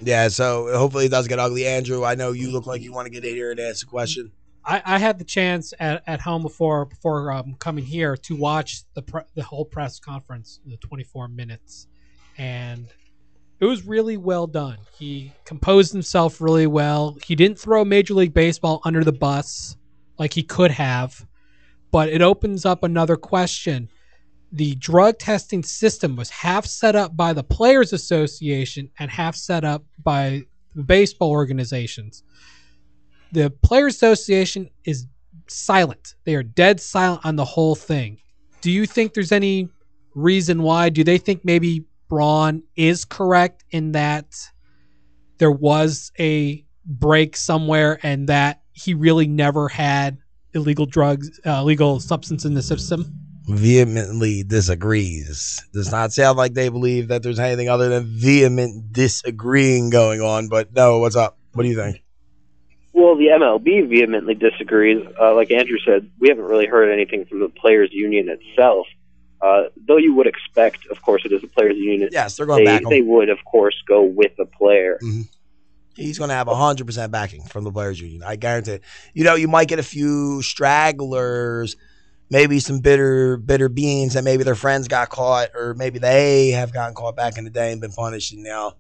Yeah, so hopefully it does get ugly. Andrew, I know you look like you want to get in here and ask a question. I had the chance at home before coming here to watch the whole press conference, the 24 minutes, and it was really well done. He composed himself really well. He didn't throw Major League Baseball under the bus like he could have, but it opens up another question. The drug testing system was half set up by the Players Association and half set up by the baseball organizations. The Players Association is silent. They are dead silent on the whole thing. Do you think there's any reason why? Do they think maybe Braun is correct in that there was a break somewhere and that he really never had illegal drugs, illegal substance in the system? Vehemently disagrees. Does not sound like they believe that there's anything other than vehement disagreeing going on. But no, what's up? What do you think? Well, the MLB vehemently disagrees. Like Andrew said, we haven't really heard anything from the players' union itself. Though you would expect, of course, it is a players' union. Yes, they're going back. They would, of course, go with the player. Mm-hmm. He's going to have 100% backing from the players' union. I guarantee it. You know, you might get a few stragglers, maybe some bitter beans that maybe their friends got caught, or maybe they have gotten caught back in the day and been punished, and now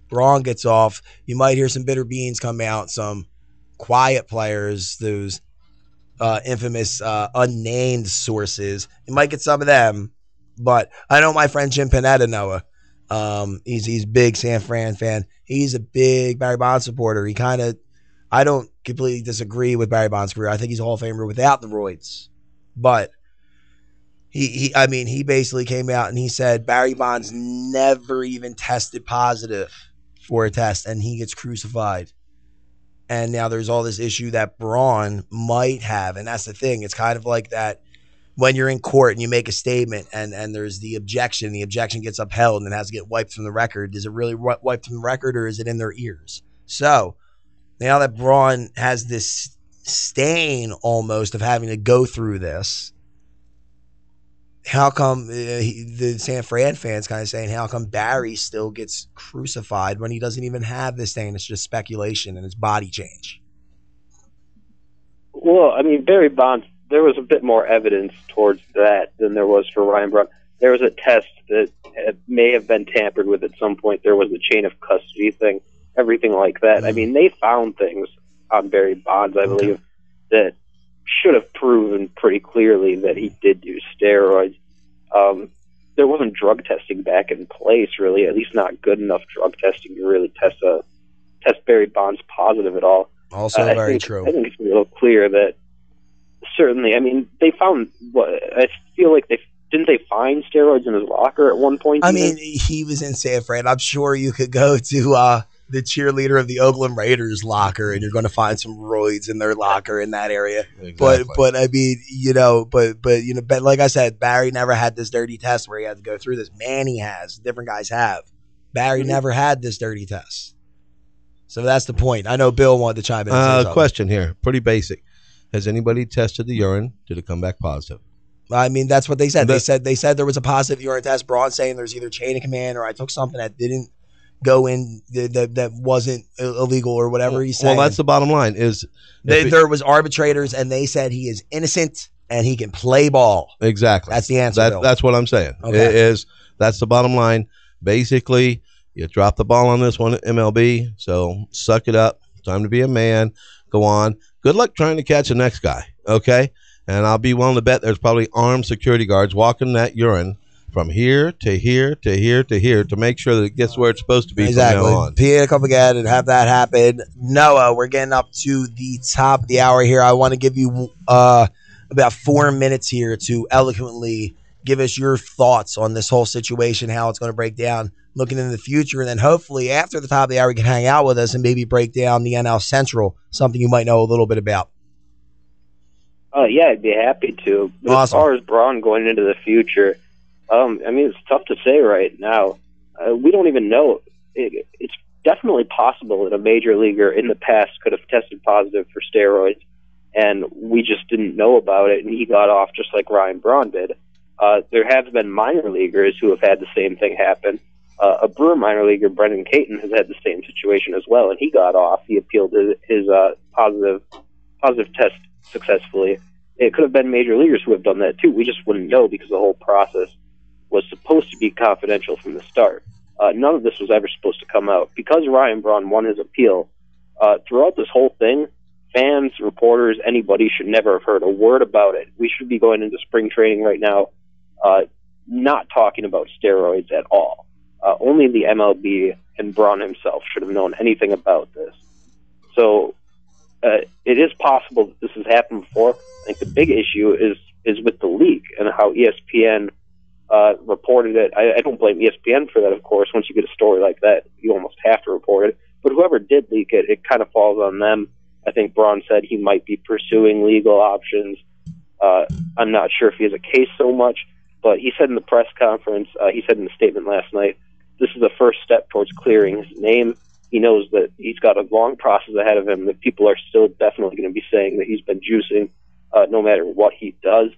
Braun gets off. You might hear some bitter beans come out, some quiet players, those infamous unnamed sources. You might get some of them, but I know my friend Jim Panetta, Noah. He's a big San Fran fan. He's a big Barry Bonds supporter. I don't completely disagree with Barry Bonds' career. I think he's a Hall of Famer without the roids. But he basically came out and he said Barry Bonds never even tested positive for a test, and he gets crucified. And now there's all this issue that Braun might have, and that's the thing. It's kind of like that when you're in court and you make a statement and there's the objection gets upheld and it has to get wiped from the record. Is it really wiped from the record, or is it in their ears? So now that Braun has this stain almost of having to go through this, how come the San Fran fans kind of saying, how come Barry still gets crucified when he doesn't even have this thing? It's just speculation and it's body change. Well, I mean, Barry Bonds, there was a bit more evidence towards that than there was for Ryan Braun. There was a test that may have been tampered with at some point. There was the chain of custody thing, everything like that. Mm-hmm. I mean, they found things on Barry Bonds, I believe, that should have proven pretty clearly that he did do steroids. There wasn't drug testing back in place, really, at least not good enough drug testing to really test Barry Bonds positive at all. Also very true. I think it's a little clear that certainly, I mean, they found I feel like didn't they find steroids in his locker at one point? I mean, he was in San Fran. I'm sure you could go to the cheerleader of the Oakland Raiders locker and you're going to find some roids in their locker in that area. Exactly. But I mean, but like I said, Barry never had this dirty test where he had to go through this. Manny has, different guys have. Barry never had this dirty test. So that's the point. I know Bill wanted to chime in. Question here, pretty basic. Has anybody tested the urine? Did it come back positive? I mean, that's what they said. They said there was a positive urine test. Braun saying there's either chain of command or I took something that didn't go in that wasn't illegal or whatever he's saying. Well, that's the bottom line. There was arbitrators and they said he is innocent and he can play ball. Exactly. That's the answer. That's what I'm saying. Okay. That's the bottom line. Basically, you dropped the ball on this one, MLB. So suck it up. Time to be a man. Go on. Good luck trying to catch the next guy. Okay. And I'll be willing to bet there's probably armed security guards walking that urine from here to here to here to here to make sure that it gets where it's supposed to be exactly. from now on. Pee a couple again and have that happen. Noah, we're getting up to the top of the hour here. I want to give you about 4 minutes here to eloquently give us your thoughts on this whole situation, how it's going to break down, looking into the future, and then hopefully after the top of the hour you can hang out with us and maybe break down the NL Central, something you might know a little bit about. Yeah, I'd be happy to. But awesome. As far as Braun going into the future, I mean, it's tough to say right now. We don't even know. It's definitely possible that a major leaguer in the past could have tested positive for steroids, and we just didn't know about it, and he got off just like Ryan Braun did. There have been minor leaguers who have had the same thing happen. A Brewer minor leaguer, Brendan Caton, has had the same situation as well, and he got off. He appealed his positive test successfully. It could have been major leaguers who have done that too. We just wouldn't know because the whole process was supposed to be confidential from the start. None of this was ever supposed to come out. Because Ryan Braun won his appeal, throughout this whole thing, fans, reporters, anybody should never have heard a word about it. We should be going into spring training right now not talking about steroids at all. Only the MLB and Braun himself should have known anything about this. So it is possible that this has happened before. I think the big issue is with the leak and how ESPN reported it. I don't blame ESPN for that, of course. Once you get a story like that, you almost have to report it. But whoever did leak it, it kind of falls on them. I think Braun said he might be pursuing legal options. I'm not sure if he has a case so much, but he said in the press conference, he said in the statement last night, this is the first step towards clearing his name. He knows that he's got a long process ahead of him, that people are still definitely going to be saying that he's been juicing no matter what he does.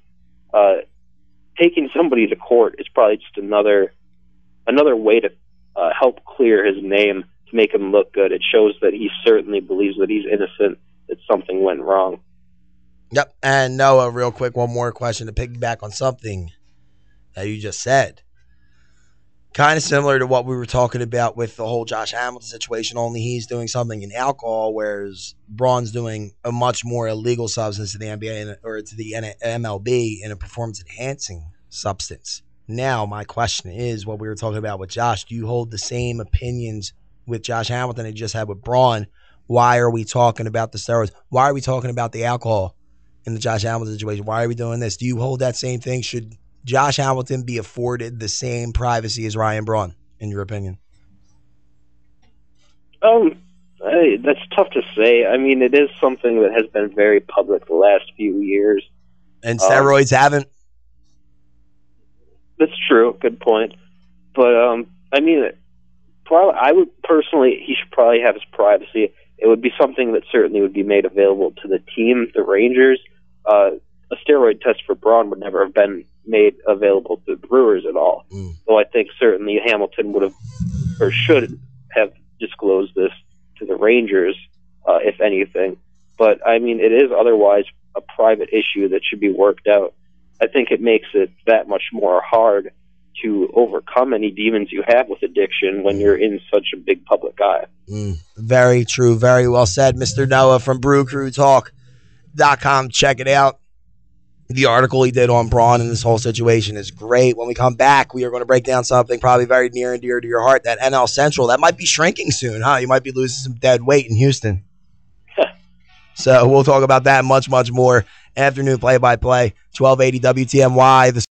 Taking somebody to court is probably just another way to help clear his name, to make him look good. It shows that he certainly believes that he's innocent, that something went wrong. Yep. And Noah, real quick, one more question to piggyback on something that you just said. Kind of similar to what we were talking about with the whole Josh Hamilton situation, only he's doing something in alcohol, whereas Braun's doing a much more illegal substance to the NBA or to the MLB in a performance-enhancing substance. Now, my question is what we were talking about with Josh. Do you hold the same opinions with Josh Hamilton that you just had with Braun? Why are we talking about the steroids? Why are we talking about the alcohol in the Josh Hamilton situation? Why are we doing this? Do you hold that same thing? Should Josh Hamilton be afforded the same privacy as Ryan Braun, in your opinion? That's tough to say. I mean, it is something that has been very public the last few years. And steroids haven't? That's true. Good point. But, I mean, I would personally, he should probably have his privacy. It would be something that certainly would be made available to the team, the Rangers. A steroid test for Braun would never have been made available to the Brewers at all. So I think certainly Hamilton would have, or should have, disclosed this to the Rangers, if anything. But, I mean, it is otherwise a private issue that should be worked out. I think it makes it that much more hard to overcome any demons you have with addiction when you're in such a big public eye. Very true. Very well said, Mr. Noah from BrewCrewTalk.com. Check it out. The article he did on Braun and this whole situation is great. When we come back, we are going to break down something probably very near and dear to your heart, that NL Central. That might be shrinking soon, huh? You might be losing some dead weight in Houston. So we'll talk about that and much, much more. Afternoon play-by-play, 1280 WTMY.